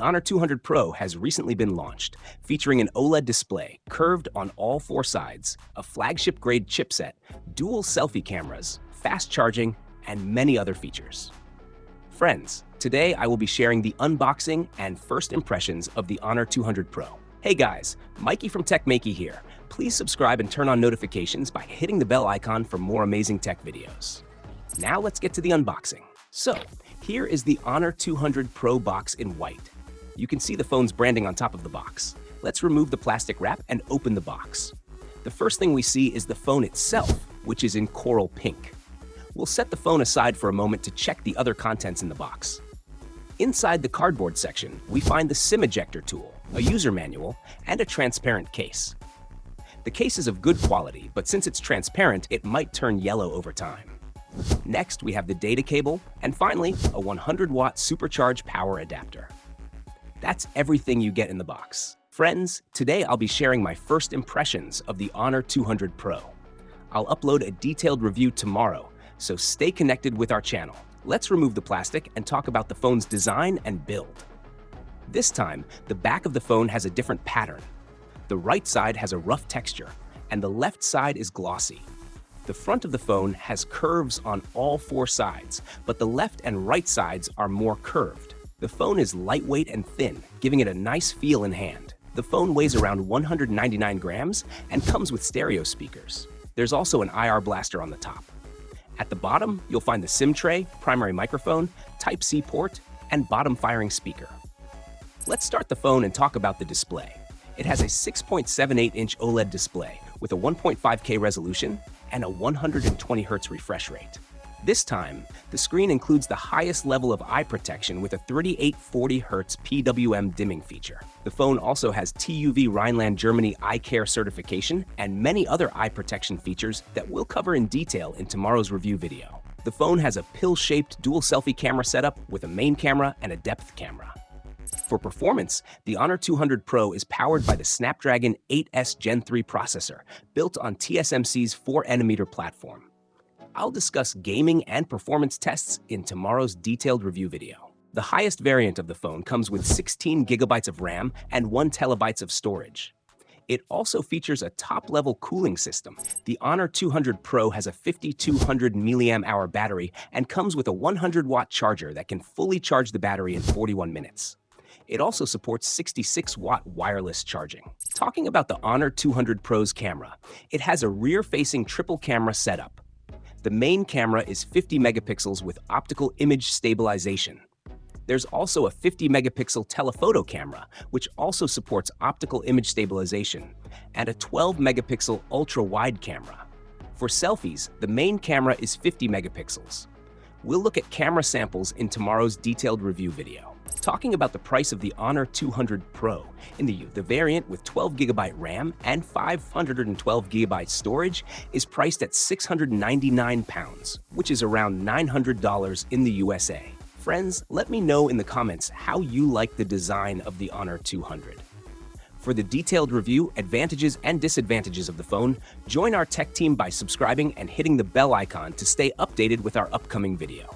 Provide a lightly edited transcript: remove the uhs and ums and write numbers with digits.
The Honor 200 Pro has recently been launched, featuring an OLED display curved on all four sides, a flagship-grade chipset, dual selfie cameras, fast charging, and many other features. Friends, today I will be sharing the unboxing and first impressions of the Honor 200 Pro. Hey guys, Maiky from techmaiky here. Please subscribe and turn on notifications by hitting the bell icon for more amazing tech videos. Now let's get to the unboxing. So, here is the Honor 200 Pro box in white. You can see the phone's branding on top of the box. Let's remove the plastic wrap and open the box. The first thing we see is the phone itself, which is in coral pink. We'll set the phone aside for a moment to check the other contents in the box. Inside the cardboard section, we find the SIM ejector tool, a user manual, and a transparent case. The case is of good quality, but since it's transparent, it might turn yellow over time. Next, we have the data cable, and finally, a 100-watt supercharged power adapter. That's everything you get in the box. Friends, today I'll be sharing my first impressions of the Honor 200 Pro. I'll upload a detailed review tomorrow, so stay connected with our channel. Let's remove the plastic and talk about the phone's design and build. This time, the back of the phone has a different pattern. The right side has a rough texture, and the left side is glossy. The front of the phone has curves on all four sides, but the left and right sides are more curved. The phone is lightweight and thin, giving it a nice feel in hand. The phone weighs around 199 grams and comes with stereo speakers. There's also an IR blaster on the top. At the bottom, you'll find the SIM tray, primary microphone, Type-C port, and bottom firing speaker. Let's start the phone and talk about the display. It has a 6.78-inch OLED display with a 1.5K resolution and a 120 Hz refresh rate. This time, the screen includes the highest level of eye protection with a 3840 Hz PWM dimming feature. The phone also has TÜV Rheinland Germany Eye Care certification and many other eye protection features that we'll cover in detail in tomorrow's review video. The phone has a pill-shaped dual selfie camera setup with a main camera and a depth camera. For performance, the Honor 200 Pro is powered by the Snapdragon 8S Gen 3 processor, built on TSMC's 4nm platform. I'll discuss gaming and performance tests in tomorrow's detailed review video. The highest variant of the phone comes with 16 GB of RAM and 1 TB of storage. It also features a top-level cooling system. The Honor 200 Pro has a 5200 mAh battery and comes with a 100-watt charger that can fully charge the battery in 41 minutes. It also supports 66-watt wireless charging. Talking about the Honor 200 Pro's camera, it has a rear-facing triple camera setup. The main camera is 50 megapixels with optical image stabilization. There's also a 50 megapixel telephoto camera, which also supports optical image stabilization, and a 12 megapixel ultra-wide camera. For selfies, the main camera is 50 megapixels. We'll look at camera samples in tomorrow's detailed review video. Talking about the price of the Honor 200 Pro, in the variant with 12GB RAM and 512GB storage is priced at £699, which is around $900 in the USA. Friends, let me know in the comments how you like the design of the Honor 200. For the detailed review, advantages and disadvantages of the phone, join our tech team by subscribing and hitting the bell icon to stay updated with our upcoming video.